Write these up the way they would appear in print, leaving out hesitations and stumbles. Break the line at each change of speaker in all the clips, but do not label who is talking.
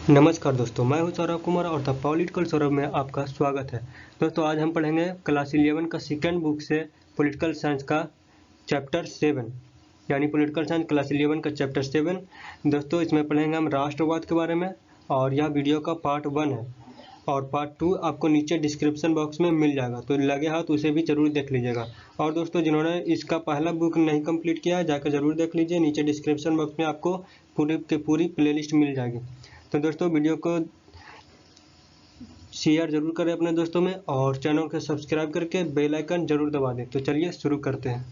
नमस्कार दोस्तों, मैं हूं सौरभ कुमार और द पॉलिटिकल सौरभ में आपका स्वागत है। दोस्तों आज हम पढ़ेंगे क्लास 11 का सेकंड बुक से पॉलिटिकल साइंस का चैप्टर 7 यानी पॉलिटिकल साइंस क्लास 11 का चैप्टर 7। दोस्तों इसमें पढ़ेंगे हम राष्ट्रवाद के बारे में और यह वीडियो का पार्ट 1 है और पार्ट 2 आपको नीचे डिस्क्रिप्शन बॉक्स में मिल जाएगा, तो लगे हाथ उसे भी जरूर देख लीजिएगा। और दोस्तों जिन्होंने इसका पहला बुक नहीं कंप्लीट किया है जाकर जरूर देख लीजिए, नीचे डिस्क्रिप्शन बॉक्स में आपको पूरी की पूरी प्लेलिस्ट मिल जाएगी। तो दोस्तों वीडियो को शेयर जरूर करें अपने दोस्तों में और चैनल को सब्सक्राइब करके बेल आइकन जरूर दबा दें। तो चलिए शुरू करते हैं।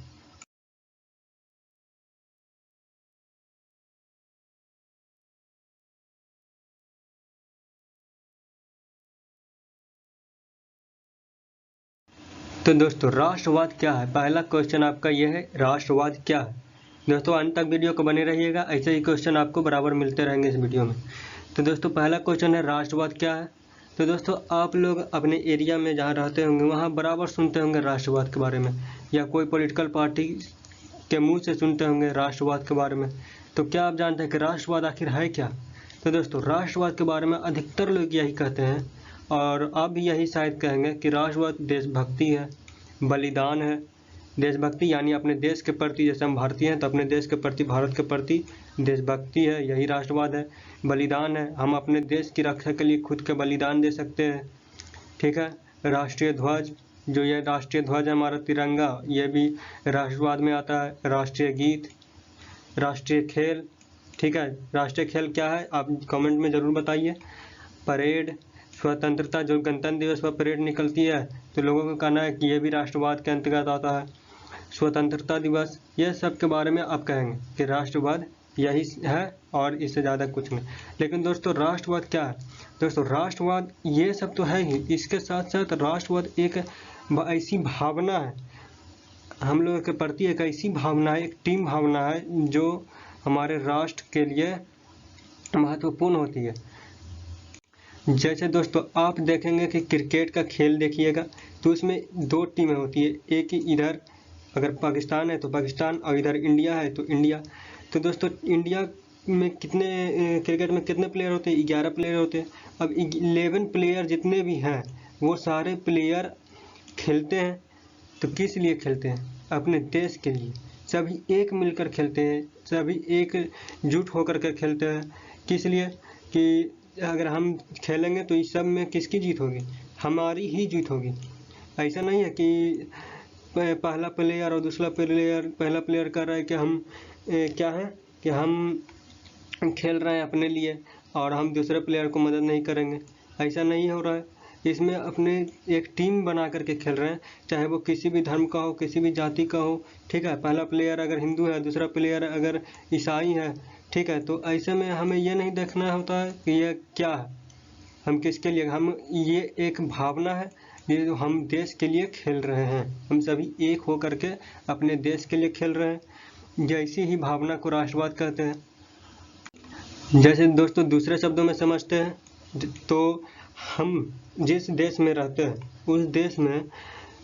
तो दोस्तों राष्ट्रवाद क्या है, पहला क्वेश्चन आपका यह है, राष्ट्रवाद क्या है। दोस्तों अंत तक वीडियो को बने रहिएगा, ऐसे ही क्वेश्चन आपको बराबर मिलते रहेंगे इस वीडियो में। तो दोस्तों पहला क्वेश्चन है राष्ट्रवाद क्या है। तो दोस्तों आप लोग अपने एरिया में जहाँ रहते होंगे वहाँ बराबर सुनते होंगे राष्ट्रवाद के बारे में, या कोई पॉलिटिकल पार्टी के मुंह से सुनते होंगे राष्ट्रवाद के बारे में। तो क्या आप जानते हैं कि राष्ट्रवाद आखिर है क्या। तो दोस्तों राष्ट्रवाद के बारे में अधिकतर लोग यही कहते हैं और आप भी यही शायद कहेंगे कि राष्ट्रवाद देशभक्ति है, बलिदान है। देशभक्ति यानी अपने देश के प्रति, जैसे हम भारतीय हैं तो अपने देश के प्रति, भारत के प्रति देशभक्ति है, यही राष्ट्रवाद है। बलिदान है, हम अपने देश की रक्षा के लिए खुद के बलिदान दे सकते हैं। ठीक है। राष्ट्रीय ध्वज, जो ये राष्ट्रीय ध्वज है हमारा तिरंगा, ये भी राष्ट्रवाद में आता है। राष्ट्रीय गीत, राष्ट्रीय खेल। ठीक है, राष्ट्रीय खेल क्या है आप कमेंट में ज़रूर बताइए। परेड, स्वतंत्रता, जो गणतंत्र दिवस पर परेड निकलती है तो लोगों का कहना है कि ये भी राष्ट्रवाद के अंतर्गत आता है। स्वतंत्रता दिवस, ये सब के बारे में आप कहेंगे कि राष्ट्रवाद यही है और इससे ज़्यादा कुछ नहीं। लेकिन दोस्तों राष्ट्रवाद क्या है। दोस्तों राष्ट्रवाद ये सब तो है ही, इसके साथ साथ राष्ट्रवाद एक ऐसी भावना है, हम लोगों के प्रति एक ऐसी भावना है, एक टीम भावना है जो हमारे राष्ट्र के लिए महत्वपूर्ण होती है। जैसे दोस्तों आप देखेंगे कि क्रिकेट का खेल देखिएगा तो उसमें दो टीमें होती है, एक ही इधर अगर पाकिस्तान है तो पाकिस्तान और इधर इंडिया है तो इंडिया। तो दोस्तों इंडिया में कितने क्रिकेट में कितने प्लेयर होते हैं, 11 प्लेयर होते हैं। अब 11 प्लेयर जितने भी हैं वो सारे प्लेयर खेलते हैं तो किस लिए खेलते हैं, अपने देश के लिए। सभी एक मिलकर खेलते हैं, सभी एकजुट होकर के खेलते हैं। किस लिए कि अगर हम खेलेंगे तो इस सब में किसकी जीत होगी, हमारी ही जीत होगी। ऐसा नहीं है कि पहला प्लेयर और दूसरा प्लेयर, पहला प्लेयर कर रहा है कि हम क्या है कि हम खेल रहे हैं अपने लिए और हम दूसरे प्लेयर को मदद नहीं करेंगे, ऐसा नहीं हो रहा है। इसमें अपने एक टीम बना करके खेल रहे हैं, चाहे वो किसी भी धर्म का हो, किसी भी जाति का हो। ठीक है, पहला प्लेयर अगर हिंदू है, दूसरा प्लेयर अगर ईसाई है, ठीक है, तो ऐसे में हमें ये नहीं देखना होता है कि ये क्या है, हम किसके लिए, हम ये एक भावना है, ये जो हम देश के लिए खेल रहे हैं, हम सभी एक हो करके अपने देश के लिए खेल रहे हैं। जैसी ही भावना को राष्ट्रवाद कहते हैं। जैसे दोस्तों दूसरे शब्दों में समझते हैं तो हम जिस देश में रहते हैं उस देश में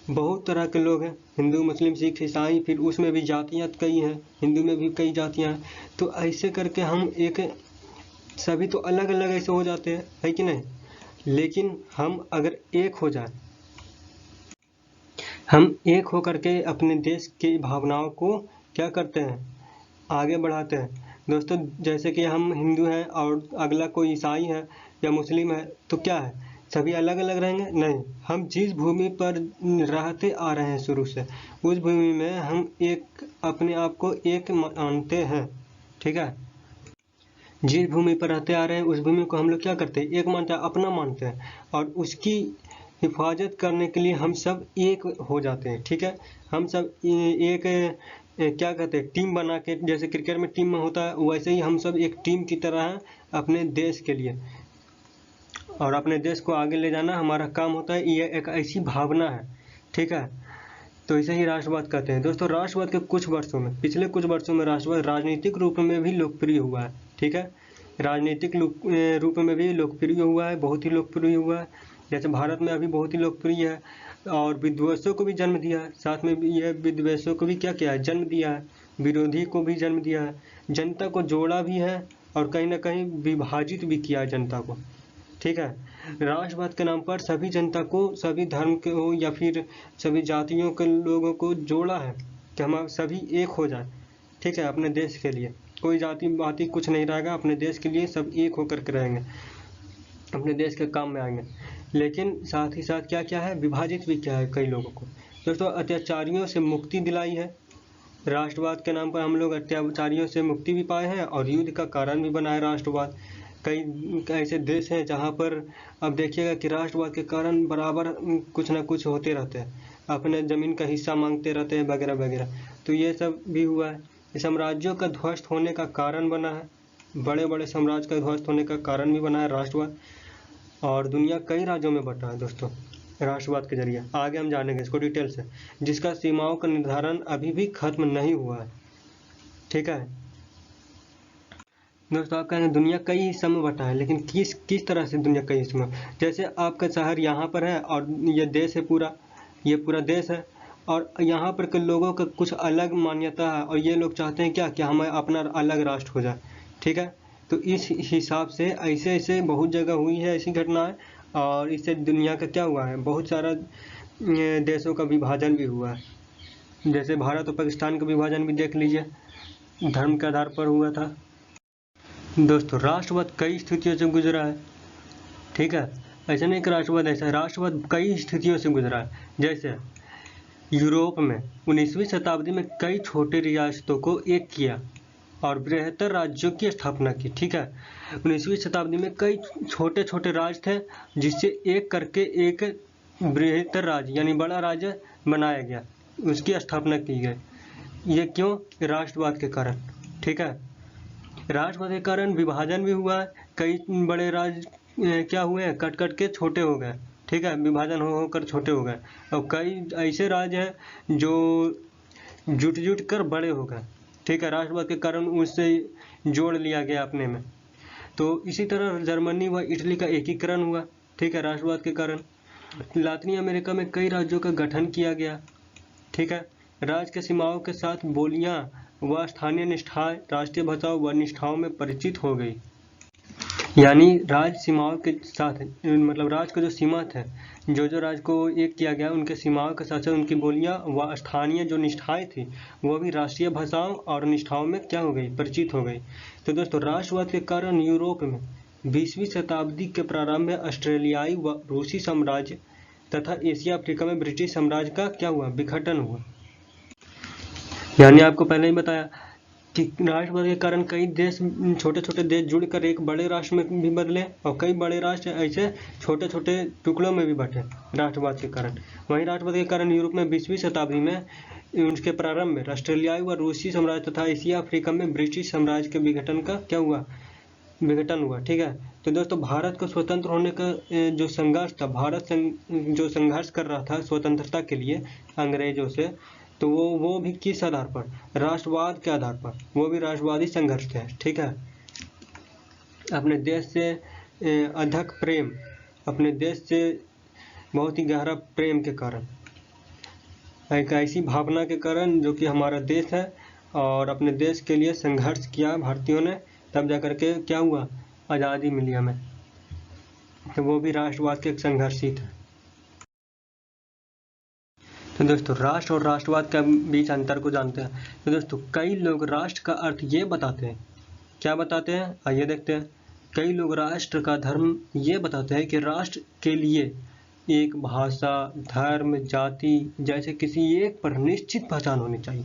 बहुत तरह के लोग हैं, हिंदू, मुस्लिम, सिख, ईसाई, फिर उसमें भी जातियाँ कई हैं, हिंदू में भी कई जातियाँ हैं। तो ऐसे करके हम एक, सभी तो अलग अलग ऐसे हो जाते हैं, है कि नहीं। लेकिन हम अगर एक हो जाए, हम एक हो करके अपने देश की भावनाओं को क्या करते हैं, आगे बढ़ाते हैं। दोस्तों जैसे कि हम हिंदू हैं और अगला कोई ईसाई है या मुस्लिम है तो क्या है, सभी अलग अलग रहेंगे, नहीं। हम जिस भूमि पर रहते आ रहे हैं शुरू से, उस भूमि में हम एक अपने आप को एक मानते हैं। ठीक है, जिस भूमि पर रहते आ रहे हैं उस भूमि को हम लोग क्या करते हैं, एक मानते हैं, अपना मानते हैं और उसकी हिफाजत करने के लिए हम सब एक हो जाते हैं। ठीक है, हम सब एक क्या कहते हैं, टीम बना के, जैसे क्रिकेट में टीम में होता है वैसे ही हम सब एक टीम की तरह हैं अपने देश के लिए, और अपने देश को आगे ले जाना हमारा काम होता है। ये एक ऐसी भावना है। ठीक है, तो इसे ही राष्ट्रवाद कहते हैं। दोस्तों राष्ट्रवाद के कुछ वर्षों में, पिछले कुछ वर्षों में राष्ट्रवाद राजनीतिक रूप में भी लोकप्रिय हुआ है। ठीक है, राजनीतिक रूप में भी लोकप्रिय हुआ है, बहुत ही लोकप्रिय हुआ है। जैसे भारत में अभी बहुत ही लोकप्रिय है और विद्वेषों को भी जन्म दिया है, साथ में भी ये विद्वेषों को भी क्या किया है, जन्म दिया है, विरोधी को भी जन्म दिया है, जनता को जोड़ा भी है और कहीं ना कहीं विभाजित भी किया है जनता को। ठीक है, राष्ट्रवाद के नाम पर सभी जनता को, सभी धर्म के हो या फिर सभी जातियों के लोगों को जोड़ा है कि हम सभी एक हो जाए। ठीक है, अपने देश के लिए कोई जाति बाती कुछ नहीं रहेगा, अपने देश के लिए सब एक होकर के रहेंगे, अपने देश के काम में आएंगे। लेकिन साथ ही साथ क्या क्या है, विभाजित भी किया है कई लोगों को। दोस्तों, अत्याचारियों से मुक्ति दिलाई है। राष्ट्रवाद के नाम पर हम लोग अत्याचारियों से मुक्ति भी पाए हैं और युद्ध का कारण भी बना है राष्ट्रवाद। कई ऐसे देश हैं जहां पर अब देखिएगा कि राष्ट्रवाद के कारण बराबर कुछ ना कुछ होते रहते हैं, अपने ज़मीन का हिस्सा मांगते रहते हैं वगैरह वगैरह। तो ये सब भी हुआ है। साम्राज्यों का ध्वस्त होने का कारण बना है, बड़े बड़े साम्राज्य का ध्वस्त होने का कारण भी बना है राष्ट्रवाद। और दुनिया कई राज्यों में बटा है दोस्तों राष्ट्रवाद के जरिए। आगे हम जानेंगे इसको डिटेल से, जिसका सीमाओं का निर्धारण अभी भी खत्म नहीं हुआ है। ठीक है दोस्तों, आप कहेंगे दुनिया कई हिस्सों में बटा है, लेकिन किस किस तरह से दुनिया कई हिस्सों में? जैसे आपका शहर यहाँ पर है और ये देश है पूरा, ये पूरा देश है और यहाँ पर के लोगों का कुछ अलग मान्यता है और ये लोग चाहते हैं क्या कि हमें अपना अलग राष्ट्र हो जाए। ठीक है, तो इस हिसाब से ऐसे ऐसे बहुत जगह हुई है ऐसी घटनाएं, और इससे दुनिया का क्या हुआ है, बहुत सारा देशों का विभाजन भी हुआ है। जैसे भारत और पाकिस्तान का विभाजन भी देख लीजिए, धर्म के आधार पर हुआ था। दोस्तों, राष्ट्रवाद कई स्थितियों से गुजरा है। ठीक है, ऐसा नहीं कि राष्ट्रवाद ऐसा है, राष्ट्रवाद कई स्थितियों से गुजरा है। जैसे यूरोप में 19वीं शताब्दी में कई छोटे रियासतों को एक किया और बृहत्तर राज्यों की स्थापना की। ठीक है, 19वीं शताब्दी में कई छोटे छोटे राज्य थे जिससे एक करके एक बृहत्तर राज्य यानी बड़ा राज्य बनाया गया, उसकी स्थापना की गई। ये क्यों? राष्ट्रवाद के कारण। ठीक है, राष्ट्रवाद के कारण विभाजन भी हुआ है, कई बड़े राज्य क्या हुए हैं, कट कट के छोटे हो गए। ठीक है, विभाजन हो होकर छोटे हो गए और कई ऐसे राज्य हैं जो जुट जुट कर बड़े हो गए। ठीक है, राष्ट्रवाद के कारण उससे जोड़ लिया गया अपने में। तो इसी तरह जर्मनी व इटली का एकीकरण हुआ। ठीक है, राष्ट्रवाद के कारण। लातिनी अमेरिका में कई राज्यों का गठन किया गया। ठीक है, राज्य के सीमाओं के साथ बोलियां व स्थानीय निष्ठाएं राष्ट्रीय भाषाओं व निष्ठाओं में परिचित हो गई। यानी राज्य सीमाओं के साथ, मतलब राज्य का जो सीमा थे, जो राज्य को एक किया गया, उनके सीमाओं के साथ साथ उनकी बोलियां व स्थानीय जो निष्ठाएं थी वो भी राष्ट्रीय भाषाओं और निष्ठाओं में क्या हो गई, परिचित हो गई। तो दोस्तों, राष्ट्रवाद के कारण यूरोप में 20वीं शताब्दी के प्रारंभ में ऑस्ट्रेलियाई व रूसी साम्राज्य तथा एशिया अफ्रीका में ब्रिटिश साम्राज्य का क्या हुआ, विघटन हुआ। यानी आपको पहले ही बताया कि राष्ट्रवाद के कारण कई देश, छोटे छोटे देश जुड़कर एक बड़े राष्ट्र में भी बदले और कई बड़े राष्ट्र ऐसे छोटे छोटे टुकड़ों में भी बटे राष्ट्रवाद के कारण। वहीं राष्ट्रवाद के कारण यूरोप में 20वीं शताब्दी में उनके प्रारंभ में ऑस्ट्रेलियाई व रूसी साम्राज्य तथा एशिया अफ्रीका में ब्रिटिश साम्राज्य के विघटन का क्या हुआ, विघटन हुआ। ठीक है, तो दोस्तों, भारत को स्वतंत्र होने का जो संघर्ष था, भारत जो संघर्ष कर रहा था स्वतंत्रता के लिए अंग्रेजों से, तो वो भी किस आधार पर, राष्ट्रवाद के आधार पर, वो भी राष्ट्रवादी संघर्ष थे। ठीक है, अपने देश से अथक प्रेम, अपने देश से बहुत ही गहरा प्रेम के कारण, एक ऐसी भावना के कारण जो कि हमारा देश है, और अपने देश के लिए संघर्ष किया भारतीयों ने, तब जाकर के क्या हुआ, आज़ादी मिली हमें। तो वो भी राष्ट्रवाद के एक संघर्ष ही थे। तो दोस्तों, राष्ट्र और राष्ट्रवाद के बीच अंतर को जानते हैं। तो दोस्तों, कई लोग राष्ट्र का अर्थ ये बताते हैं, क्या बताते हैं, आइए देखते हैं। कई लोग राष्ट्र का धर्म ये बताते हैं कि राष्ट्र के लिए एक भाषा, धर्म, जाति जैसे किसी एक पर निश्चित पहचान होनी चाहिए।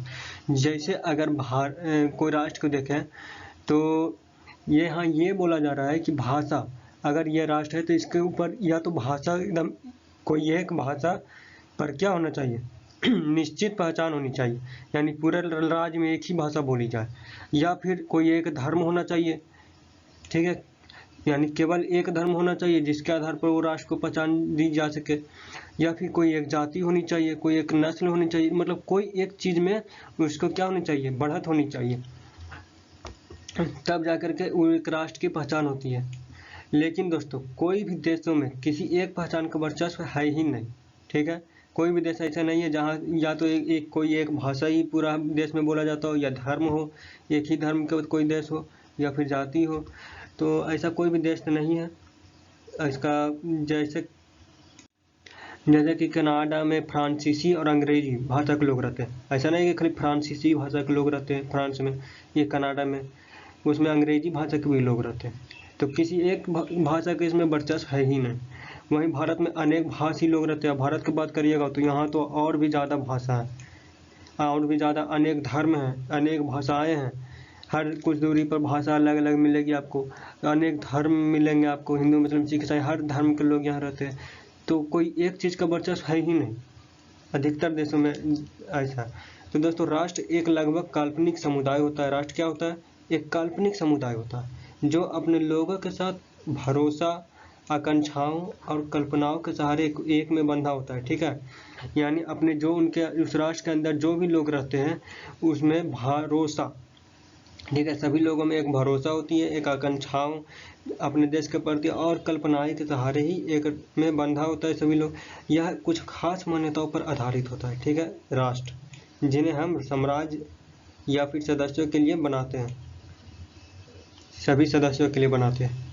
जैसे अगर कोई राष्ट्र को देखें तो ये हाँ ये बोला जा रहा है कि भाषा, अगर ये राष्ट्र है तो इसके ऊपर या तो भाषा एकदम कोई एक भाषा पर क्या होना चाहिए निश्चित पहचान होनी चाहिए, यानी पूरे राज्य में एक ही भाषा बोली जाए, या फिर कोई एक धर्म होना चाहिए। ठीक है, यानी केवल एक धर्म होना चाहिए जिसके आधार पर वो राष्ट्र को पहचान दी जा सके, या फिर कोई एक जाति होनी चाहिए, कोई एक नस्ल होनी चाहिए, मतलब कोई एक चीज में उसको क्या होनी चाहिए, बढ़त होनी चाहिए, तब जाकर के वो एक राष्ट्र की पहचान होती है। लेकिन दोस्तों, कोई भी देशों में किसी एक पहचान का वर्चस्व है ही नहीं। ठीक है, कोई भी देश ऐसा नहीं है जहाँ या तो कोई एक भाषा ही पूरा देश में बोला जाता हो, या धर्म हो, एक ही धर्म का कोई देश हो, या फिर जाति हो, तो ऐसा कोई भी देश नहीं है इसका। जैसे कि कनाडा में फ्रांसीसी और अंग्रेजी भाषा के लोग रहते हैं। ऐसा नहीं कि खाली फ्रांसीसी भाषा के लोग रहते हैं फ्रांस में, ये कनाडा में, उसमें अंग्रेजी भाषा के भी लोग रहते हैं। तो किसी एक भाषा के इसमें वर्चस्व है ही नहीं। वहीं भारत में अनेक भाषी लोग रहते हैं। भारत की बात करिएगा तो यहाँ तो और भी ज़्यादा भाषा है, और भी ज़्यादा अनेक धर्म हैं, अनेक भाषाएँ हैं। हर कुछ दूरी पर भाषा अलग अलग मिलेगी आपको, अनेक धर्म मिलेंगे आपको, हिंदू मुस्लिम सिख ईसाई हर धर्म के लोग यहाँ रहते हैं। तो कोई एक चीज़ का वर्चस्व है ही नहीं अधिकतर देशों में ऐसा। तो दोस्तों, राष्ट्र एक लगभग काल्पनिक समुदाय होता है। राष्ट्र क्या होता है? एक काल्पनिक समुदाय होता है जो अपने लोगों के साथ भरोसा, आकांक्षाओं और कल्पनाओं के सहारे एक में बंधा होता है। ठीक है, यानी अपने जो उनके उस राष्ट्र के अंदर जो भी लोग रहते हैं उसमें भरोसा, ठीक है, सभी लोगों में एक भरोसा होती है, एक आकांक्षाओं अपने देश के प्रति और कल्पनाएं के सहारे ही एक में बंधा होता है सभी लोग। यह कुछ खास मान्यताओं पर आधारित होता है। ठीक है, राष्ट्र जिन्हें हम साम्राज्य या फिर सदस्यों के लिए बनाते हैं, सभी सदस्यों के लिए बनाते हैं।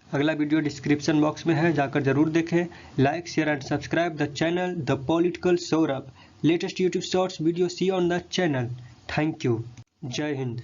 अगला वीडियो डिस्क्रिप्शन बॉक्स में है, जाकर जरूर देखें। Like, share and subscribe the channel the political Saurabh. Latest YouTube shorts video see on the channel. Thank you. जय हिंद।